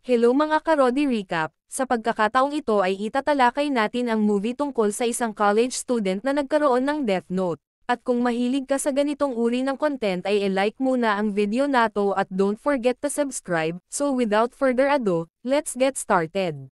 Hello mga ka-Rodi Recap, sa pagkakataong ito ay itatalakay natin ang movie tungkol sa isang college student na nagkaroon ng Death Note. At kung mahilig ka sa ganitong uri ng content ay i-like muna ang video nato at don't forget to subscribe. So without further ado, let's get started.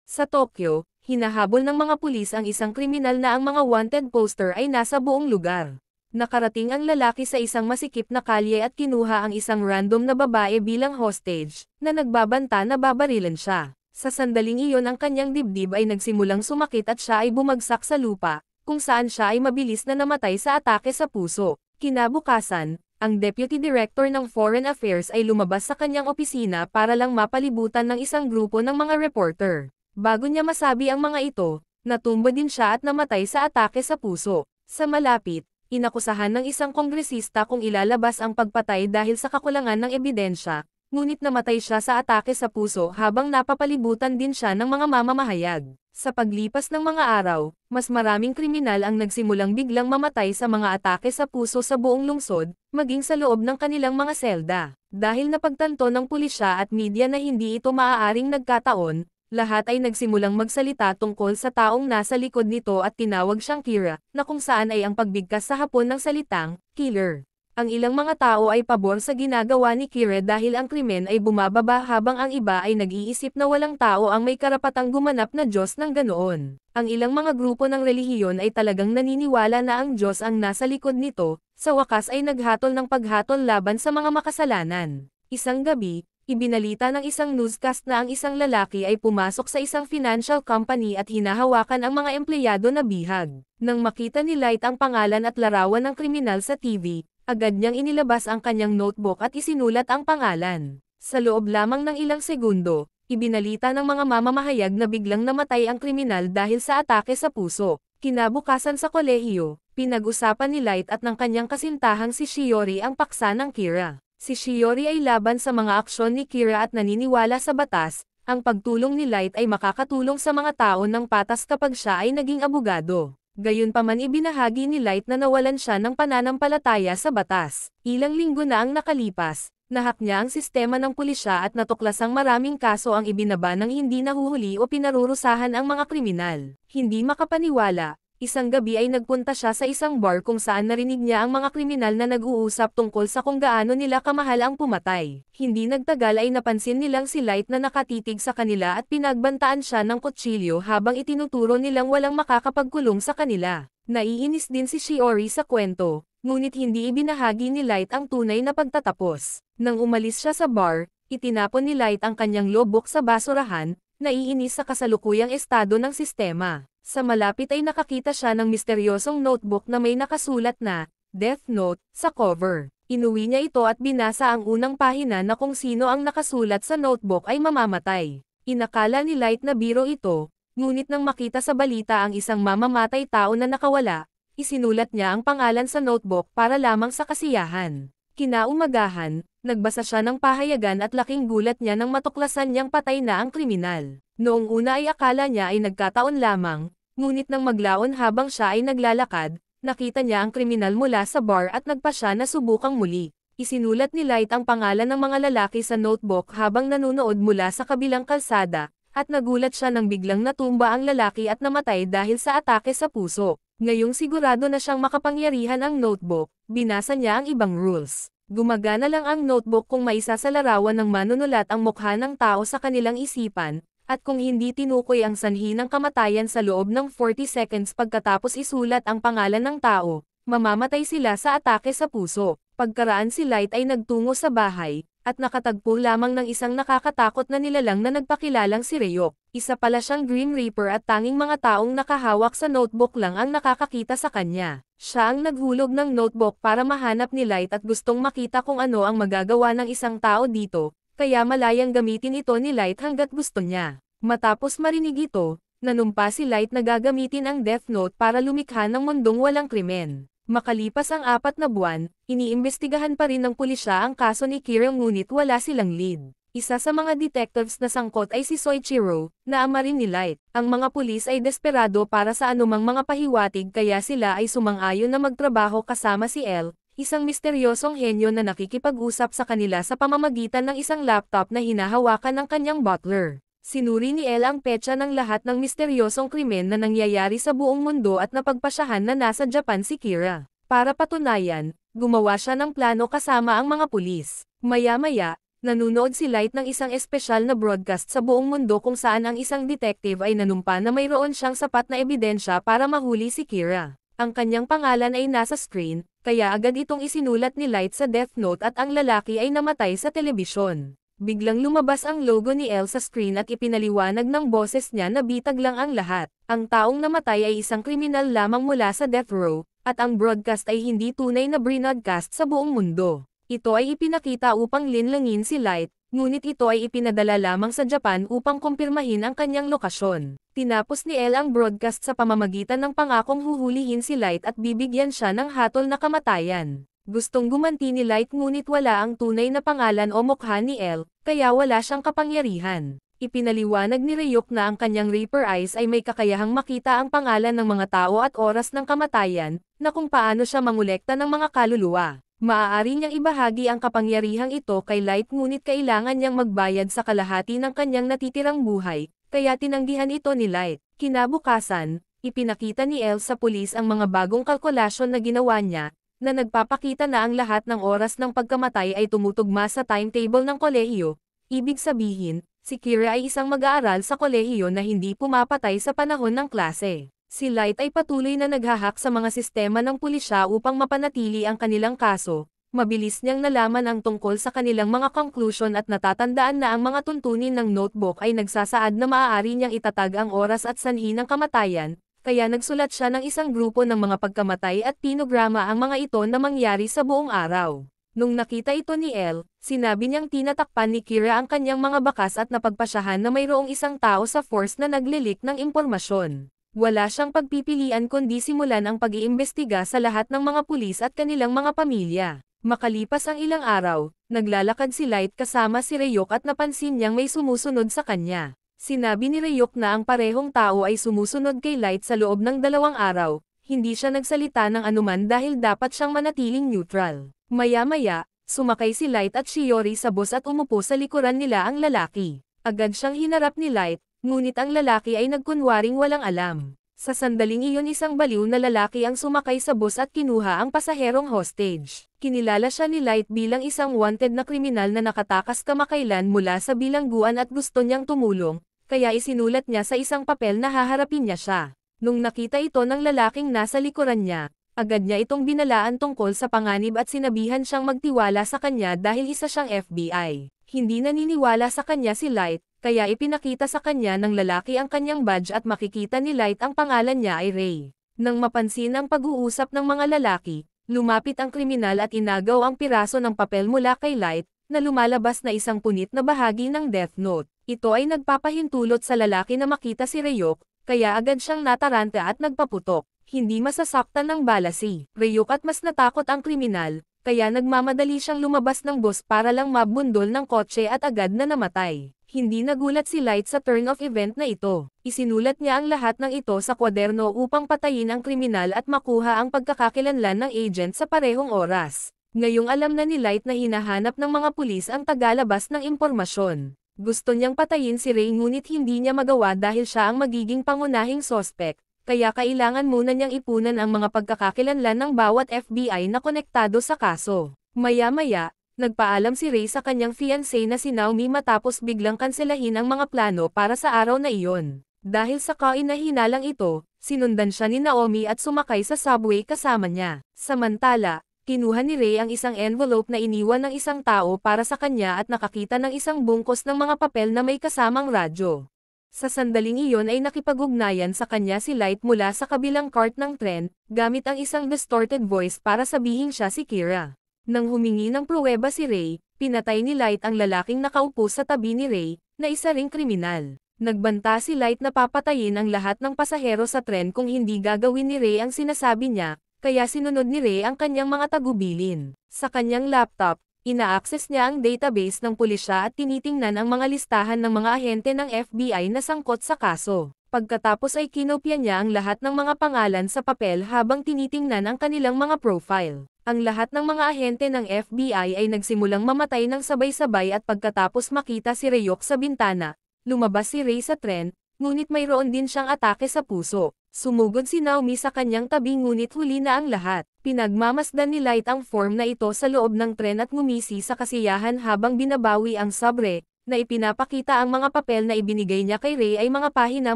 Sa Tokyo, hinahabol ng mga pulis ang isang kriminal na ang mga wanted poster ay nasa buong lugar. Nakarating ang lalaki sa isang masikip na kalye at kinuha ang isang random na babae bilang hostage, na nagbabanta na babarilan siya. Sa sandaling iyon ang kanyang dibdib ay nagsimulang sumakit at siya ay bumagsak sa lupa, kung saan siya ay mabilis na namatay sa atake sa puso. Kinabukasan, ang Deputy Director ng Foreign Affairs ay lumabas sa kanyang opisina para lang mapalibutan ng isang grupo ng mga reporter. Bago niya masabi ang mga ito, natumba din siya at namatay sa atake sa puso. Sa malapit, inakusahan ng isang kongresista kung ilalabas ang pagpatay dahil sa kakulangan ng ebidensya, ngunit namatay siya sa atake sa puso habang napapalibutan din siya ng mga mamamahayag. Sa paglipas ng mga araw, mas maraming kriminal ang nagsimulang biglang mamatay sa mga atake sa puso sa buong lungsod, maging sa loob ng kanilang mga selda. Dahil napagtanto ng pulisya at media na hindi ito maaaring nagkataon, lahat ay nagsimulang magsalita tungkol sa taong nasa likod nito at tinawag siyang Kira, na kung saan ay ang pagbigkas sa Hapon ng salitang, killer. Ang ilang mga tao ay pabor sa ginagawa ni Kira dahil ang krimen ay bumababa habang ang iba ay nag-iisip na walang tao ang may karapatang gumanap na Diyos ng ganoon. Ang ilang mga grupo ng relihiyon ay talagang naniniwala na ang Diyos ang nasa likod nito, sa wakas ay naghatol ng paghatol laban sa mga makasalanan. Isang gabi, ibinalita ng isang newscast na ang isang lalaki ay pumasok sa isang financial company at hinahawakan ang mga empleyado na bihag. Nang makita ni Light ang pangalan at larawan ng kriminal sa TV, agad niyang inilabas ang kanyang notebook at isinulat ang pangalan. Sa loob lamang ng ilang segundo, ibinalita ng mga mamamahayag na biglang namatay ang kriminal dahil sa atake sa puso. Kinabukasan sa kolehiyo, pinag-usapan ni Light at ng kanyang kasintahang si Shiori ang paksa ng Kira. Si Shiori ay laban sa mga aksyon ni Kira at naniniwala sa batas, ang pagtulong ni Light ay makakatulong sa mga tao ng patas kapag siya ay naging abogado. Gayunpaman ibinahagi ni Light na nawalan siya ng pananampalataya sa batas. Ilang linggo na ang nakalipas, nahak niya ang sistema ng pulisya at natuklasang maraming kaso ang ibinaba ng hindi nahuhuli o pinarurusahan ang mga kriminal. Hindi makapaniwala. Isang gabi ay nagpunta siya sa isang bar kung saan narinig niya ang mga kriminal na nag-uusap tungkol sa kung gaano nila kamahal ang pumatay. Hindi nagtagal ay napansin nilang si Light na nakatitig sa kanila at pinagbantaan siya ng kutsilyo habang itinuturo nilang walang makakapagkulong sa kanila. Naiinis din si Shiori sa kwento, ngunit hindi ibinahagi ni Light ang tunay na pagtatapos. Nang umalis siya sa bar, itinapon ni Light ang kanyang logbook sa basurahan, naiinis sa kasalukuyang estado ng sistema. Sa malapit ay nakakita siya ng misteryosong notebook na may nakasulat na, Death Note, sa cover. Inuwi niya ito at binasa ang unang pahina na kung sino ang nakasulat sa notebook ay mamamatay. Inakala ni Light na biro ito, ngunit nang makita sa balita ang isang mamamatay tao na nakawala, isinulat niya ang pangalan sa notebook para lamang sa kasiyahan. Kinaumagahan, nagbasa siya ng pahayagan at laking gulat niya nang matuklasan niyang patay na ang kriminal. Noong una ay akala niya ay nagkataon lamang, ngunit nang maglaon habang siya ay naglalakad, nakita niya ang kriminal mula sa bar at nagpa siya na subukang muli. Isinulat ni Light ang pangalan ng mga lalaki sa notebook habang nanunood mula sa kabilang kalsada, at nagulat siya nang biglang natumba ang lalaki at namatay dahil sa atake sa puso. Ngayong sigurado na siyang makapangyarihan ang notebook, binasa niya ang ibang rules. Gumagana lang ang notebook kung maisasalarawan ng manunulat ang mukha ng tao sa kanilang isipan, at kung hindi tinukoy ang sanhi ng kamatayan sa loob ng 40 seconds pagkatapos isulat ang pangalan ng tao, mamamatay sila sa atake sa puso. Pagkaraan si Light ay nagtungo sa bahay, at nakatagpo lamang ng isang nakakatakot na nilalang na nagpakilalang si Ryuk. Isa pala siyang Grim Reaper at tanging mga taong nakahawak sa notebook lang ang nakakakita sa kanya. Siya ang naghulog ng notebook para mahanap ni Light at gustong makita kung ano ang magagawa ng isang tao dito, kaya malayang gamitin ito ni Light hanggat gusto niya. Matapos marinig ito, nanumpa si Light na gagamitin ang Death Note para lumikha ng mundong walang krimen. Makalipas ang 4 na buwan, iniimbestigahan pa rin ng pulisya ang kaso ni Kira ngunit wala silang lead. Isa sa mga detectives na sangkot ay si Soichiro, na ama rin ni Light. Ang mga pulis ay desperado para sa anumang mga pahiwatig kaya sila ay sumang-ayon na magtrabaho kasama si L, isang misteryosong henyo na nakikipag-usap sa kanila sa pamamagitan ng isang laptop na hinahawakan ng kanyang butler. Sinuri ni Elle ang petsa ng lahat ng misteryosong krimen na nangyayari sa buong mundo at napagpasyahan na nasa Japan si Kira. Para patunayan, gumawa siya ng plano kasama ang mga pulis. Maya-maya, nanunood si Light ng isang espesyal na broadcast sa buong mundo kung saan ang isang detective ay nanumpa na mayroon siyang sapat na ebidensya para mahuli si Kira. Ang kanyang pangalan ay nasa screen, kaya agad itong isinulat ni Light sa Death Note at ang lalaki ay namatay sa telebisyon. Biglang lumabas ang logo ni Elle sa screen at ipinaliwanag ng boses niya na bitag lang ang lahat. Ang taong namatay ay isang kriminal lamang mula sa death row, at ang broadcast ay hindi tunay na broadcast sa buong mundo. Ito ay ipinakita upang linlangin si Light, ngunit ito ay ipinadala lamang sa Japan upang kumpirmahin ang kanyang lokasyon. Tinapos ni Elle ang broadcast sa pamamagitan ng pangakong huhulihin si Light at bibigyan siya ng hatol na kamatayan. Gustong gumanti ni Light ngunit wala ang tunay na pangalan o mukha ni Elle, kaya wala siyang kapangyarihan. Ipinaliwanag ni Ryuk na ang kanyang Reaper Eyes ay may kakayahang makita ang pangalan ng mga tao at oras ng kamatayan, na kung paano siya mangolekta ng mga kaluluwa. Maaari niyang ibahagi ang kapangyarihang ito kay Light ngunit kailangan niyang magbayad sa kalahati ng kanyang natitirang buhay, kaya tinanggihan ito ni Light. Kinabukasan, ipinakita ni Elle sa pulis ang mga bagong kalkulasyon na ginawa niya, na nagpapakita na ang lahat ng oras ng pagkamatay ay tumutugma sa timetable ng kolehiyo. Ibig sabihin, si Kira ay isang mag-aaral sa kolehiyo na hindi pumapatay sa panahon ng klase. Si Light ay patuloy na naghahak sa mga sistema ng pulisya upang mapanatili ang kanilang kaso. Mabilis niyang nalaman ang tungkol sa kanilang mga conclusion at natatandaan na ang mga tuntunin ng notebook ay nagsasaad na maaari niyang itatag ang oras at sanhi ng kamatayan, kaya nagsulat siya ng isang grupo ng mga pagkamatay at pinograma ang mga ito na mangyari sa buong araw. Nung nakita ito ni Elle, sinabi niyang tinatakpan ni Kira ang kanyang mga bakas at napagpasyahan na mayroong isang tao sa force na naglilik ng impormasyon. Wala siyang pagpipilian kundi simulan ang pag-iimbestiga sa lahat ng mga pulis at kanilang mga pamilya. Makalipas ang ilang araw, naglalakad si Light kasama si Ryuk at napansin niyang may sumusunod sa kanya. Sinabi ni Ryuk na ang parehong tao ay sumusunod kay Light sa loob ng 2 araw, hindi siya nagsalita ng anuman dahil dapat siyang manatiling neutral. Maya-maya, sumakay si Light at Shiori sa bus at umupo sa likuran nila ang lalaki. Agad siyang hinarap ni Light, ngunit ang lalaki ay nagkunwaring walang alam. Sa sandaling iyon isang baliw na lalaki ang sumakay sa bus at kinuha ang pasaherong hostage. Kinilala siya ni Light bilang isang wanted na kriminal na nakatakas kamakailan mula sa bilangguan at gusto niyang tumulong, kaya isinulat niya sa isang papel na haharapin niya siya. Nung nakita ito ng lalaking nasa likuran niya, agad niya itong binalaan tungkol sa panganib at sinabihan siyang magtiwala sa kanya dahil isa siyang FBI. Hindi naniniwala sa kanya si Light, kaya ipinakita sa kanya ng lalaki ang kanyang badge at makikita ni Light ang pangalan niya ay Ray. Nang mapansin ang pag-uusap ng mga lalaki, lumapit ang kriminal at inagaw ang piraso ng papel mula kay Light, na lumalabas na isang punit na bahagi ng Death Note. Ito ay nagpapahintulot sa lalaki na makita si Ryuk, kaya agad siyang nataranta at nagpaputok. Hindi masasaktan ng bala si Ryuk at mas natakot ang kriminal, kaya nagmamadali siyang lumabas ng bus para lang mabundol ng kotse at agad na namatay. Hindi nagulat si Light sa turn of event na ito. Isinulat niya ang lahat ng ito sa kwaderno upang patayin ang kriminal at makuha ang pagkakakilanlan ng agent sa parehong oras. Ngayong alam na ni Light na hinahanap ng mga pulis ang tagalabas ng impormasyon. Gusto niyang patayin si Ray ngunit hindi niya magawa dahil siya ang magiging pangunahing sospek. Kaya kailangan muna niyang ipunan ang mga pagkakakilanlan ng bawat FBI na konektado sa kaso. Maya-maya, nagpaalam si Ray sa kanyang fiancé na si Naomi matapos biglang kanselahin ang mga plano para sa araw na iyon. Dahil sa kahinahinalang ito, sinundan siya ni Naomi at sumakay sa subway kasama niya. Samantala, kinuha ni Ray ang isang envelope na iniwan ng isang tao para sa kanya at nakakita ng isang bungkos ng mga papel na may kasamang radyo. Sa sandaling iyon ay nakipag-ugnayan sa kanya si Light mula sa kabilang cart ng tren, gamit ang isang distorted voice para sabihin siya si Kira. Nang humingi ng pruweba si Ray, pinatay ni Light ang lalaking nakaupo sa tabi ni Ray, na isa ring kriminal. Nagbanta si Light na papatayin ang lahat ng pasahero sa tren kung hindi gagawin ni Ray ang sinasabi niya, kaya sinunod ni Ray ang kanyang mga tagubilin. Sa kanyang laptop, ina-access niya ang database ng pulisya at tinitingnan ang mga listahan ng mga ahente ng FBI na sangkot sa kaso. Pagkatapos ay kinopya niya ang lahat ng mga pangalan sa papel habang tinitingnan ang kanilang mga profile. Ang lahat ng mga ahente ng FBI ay nagsimulang mamatay ng sabay-sabay at pagkatapos makita si Ryuk sa bintana, lumabas si Ray sa tren, ngunit mayroon din siyang atake sa puso. Sumugod si Naomi sa kanyang tabi ngunit huli na ang lahat. Pinagmamasdan ni Light ang form na ito sa loob ng tren at ngumisi sa kasiyahan habang binabawi ang sabre, na ipinapakita ang mga papel na ibinigay niya kay Ray ay mga pahina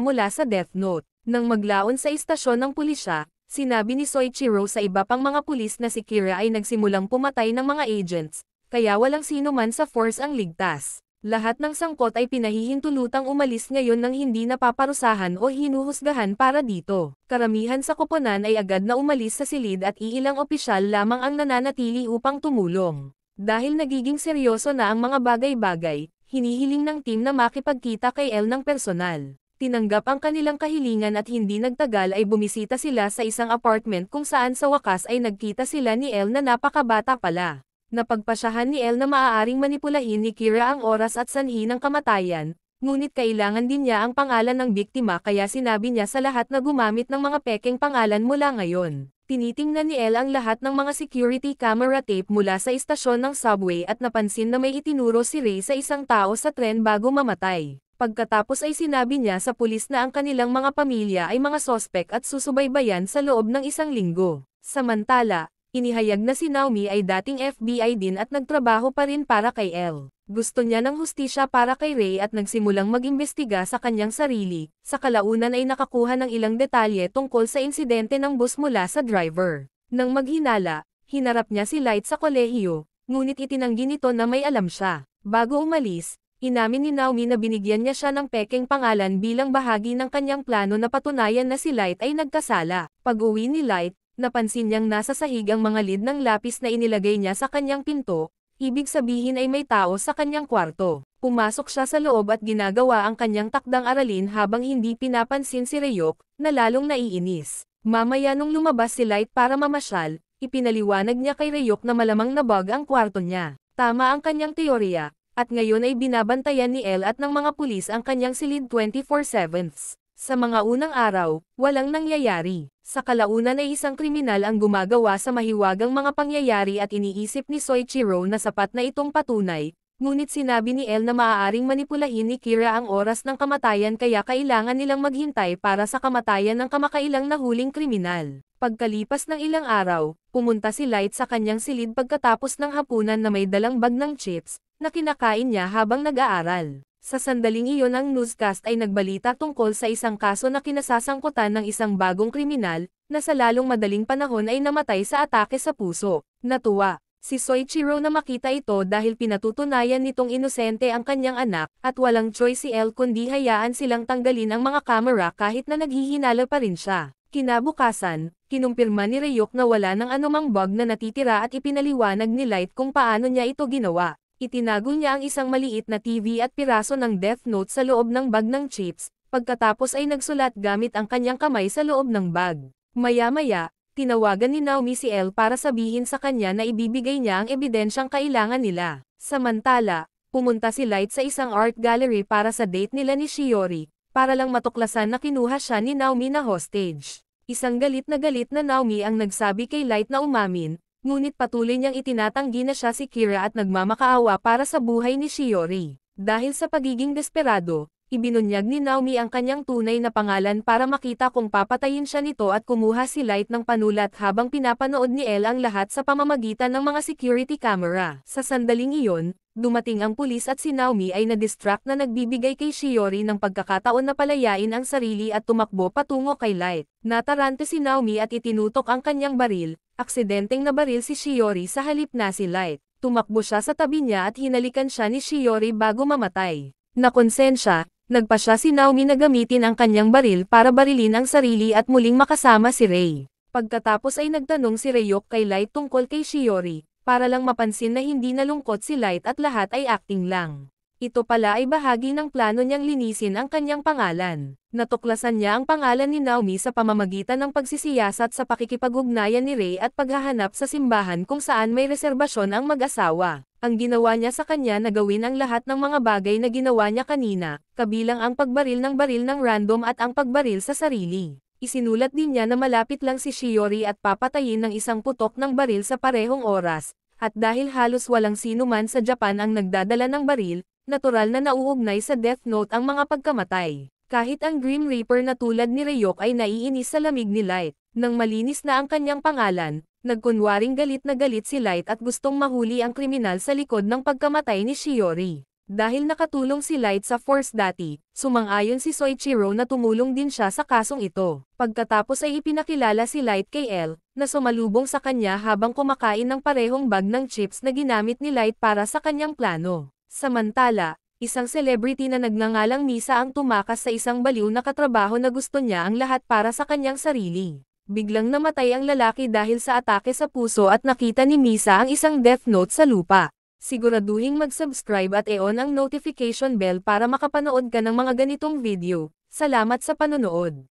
mula sa Death Note. Nang maglaon sa istasyon ng pulisya, sinabi ni Soichiro sa iba pang mga pulis na si Kira ay nagsimulang pumatay ng mga agents, kaya walang sino man sa force ang ligtas. Lahat ng sangkot ay pinahihintulutang umalis ngayon nang hindi napaparusahan o hinuhusgahan para dito. Karamihan sa koponan ay agad na umalis sa silid at iilang opisyal lamang ang nananatili upang tumulong. Dahil nagiging seryoso na ang mga bagay-bagay, hinihiling ng team na makipagkita kay El ng personal. Tinanggap ang kanilang kahilingan at hindi nagtagal ay bumisita sila sa isang apartment kung saan sa wakas ay nagkita sila ni El na napakabata pala. Napagpasyahan ni El na maaaring manipulahin ni Kira ang oras at sanhi ng kamatayan, ngunit kailangan din niya ang pangalan ng biktima kaya sinabi niya sa lahat na gumamit ng mga pekeng pangalan mula ngayon. Tinitingnan ni El ang lahat ng mga security camera tape mula sa istasyon ng subway at napansin na may itinuro si Ray sa isang tao sa tren bago mamatay. Pagkatapos ay sinabi niya sa pulis na ang kanilang mga pamilya ay mga sospek at susubaybayan sa loob ng isang linggo. Samantala, inihayag na si Naomi ay dating FBI din at nagtrabaho pa rin para kay El. Gusto niya ng hustisya para kay Ray at nagsimulang mag-imbestiga sa kanyang sarili. Sa kalaunan ay nakakuha ng ilang detalye tungkol sa insidente ng bus mula sa driver. Nang maghinala, hinarap niya si Light sa kolehiyo, ngunit itinanggi nito na may alam siya. Bago umalis, inamin ni Naomi na binigyan niya siya ng pekeng pangalan bilang bahagi ng kanyang plano na patunayan na si Light ay nagkasala. Pag-uwi ni Light, napansin niyang nasa sahig ang mga lid ng lapis na inilagay niya sa kanyang pinto, ibig sabihin ay may tao sa kanyang kwarto. Pumasok siya sa loob at ginagawa ang kanyang takdang aralin habang hindi pinapansin si Ryuk, na lalong naiinis. Mamaya nung lumabas si Light para mamasyal, ipinaliwanag niya kay Ryuk na malamang nabug ang kwarto niya. Tama ang kanyang teorya. At ngayon ay binabantayan ni El at ng mga pulis ang kanyang silid 24/7. Sa mga unang araw, walang nangyayari. Sa kalaunan ay isang kriminal ang gumagawa sa mahiwagang mga pangyayari at iniisip ni Soichiro na sapat na itong patunay, ngunit sinabi ni El na maaaring manipulahin ni Kira ang oras ng kamatayan kaya kailangan nilang maghintay para sa kamatayan ng kamakailang nahuling kriminal. Pagkalipas ng ilang araw, pumunta si Light sa kanyang silid pagkatapos ng hapunan na may dalang bag ng chips, na kinakain niya habang nag-aaral. Sa sandaling iyon ang newscast ay nagbalita tungkol sa isang kaso na kinasasangkutan ng isang bagong kriminal, na sa lalong madaling panahon ay namatay sa atake sa puso. Natuwa si Soichiro na makita ito dahil pinatutunayan nitong inosente ang kanyang anak, at walang choice si El kundi hayaan silang tanggalin ang mga kamera kahit na naghihinala pa rin siya. Kinabukasan, kinumpirma ni Ryuk na wala ng anumang bug na natitira at ipinaliwanag ni Light kung paano niya ito ginawa. Itinago niya ang isang maliit na TV at piraso ng Death Note sa loob ng bag ng chips, pagkatapos ay nagsulat gamit ang kanyang kamay sa loob ng bag. Maya-maya, tinawagan ni Naomi si El para sabihin sa kanya na ibibigay niya ang ebidensyang kailangan nila. Samantala, pumunta si Light sa isang art gallery para sa date nila ni Shiori, para lang matuklasan na kinuha siya ni Naomi na hostage. Isang galit na Naomi ang nagsabi kay Light na umamin, ngunit patuloy niyang itinatanggi na siya si Kira at nagmamakaawa para sa buhay ni Shiori. Dahil sa pagiging desperado, ibinunyag ni Naomi ang kanyang tunay na pangalan para makita kung papatayin siya nito at kumuha si Light ng panulat habang pinapanood ni El ang lahat sa pamamagitan ng mga security camera. Sa sandaling iyon, dumating ang pulis at si Naomi ay na-distract na nagbibigay kay Shiori ng pagkakataon na palayain ang sarili at tumakbo patungo kay Light. Natarante si Naomi at itinutok ang kanyang baril. Aksidenteng nabaril si Shiori sa halip na si Light. Tumakbo siya sa tabi niya at hinalikan siya ni Shiori bago mamatay. Nakonsensya, nagpa siya si Naomi na gamitin ang kanyang baril para barilin ang sarili at muling makasama si Ray. Pagkatapos ay nagtanong si Ryuk kay Light tungkol kay Shiori, para lang mapansin na hindi nalungkot si Light at lahat ay acting lang. Ito pala ay bahagi ng plano niyang linisin ang kanyang pangalan. Natuklasan niya ang pangalan ni Naomi sa pamamagitan ng pagsisiyasat sa pakikipag-ugnayan ni Ray at paghahanap sa simbahan kung saan may reserbasyon ang mag-asawa. Ang ginawa niya sa kanya na gawin ang lahat ng mga bagay na ginawa niya kanina, kabilang ang pagbaril ng baril ng random at ang pagbaril sa sarili. Isinulat din niya na malapit lang si Shiori at papatayin ng isang putok ng baril sa parehong oras, at dahil halos walang sino man sa Japan ang nagdadala ng baril, natural na nauugnay sa Death Note ang mga pagkamatay. Kahit ang Grim Reaper na tulad ni Ryuk ay naiinis sa lamig ni Light. Nang malinis na ang kanyang pangalan, nagkunwaring galit na galit si Light at gustong mahuli ang kriminal sa likod ng pagkamatay ni Shiori. Dahil nakatulong si Light sa Force dati, sumang-ayon si Soichiro na tumulong din siya sa kasong ito. Pagkatapos ay ipinakilala si Light kay L, na sumalubong sa kanya habang kumakain ng parehong bag ng chips na ginamit ni Light para sa kanyang plano. Samantala, isang celebrity na nagngangalang Misa ang tumakas sa isang baliw na katrabaho na gusto niya ang lahat para sa kanyang sarili. Biglang namatay ang lalaki dahil sa atake sa puso at nakita ni Misa ang isang Death Note sa lupa. Siguraduhing mag-subscribe at i-on ang notification bell para makapanood ka ng mga ganitong video. Salamat sa panonood.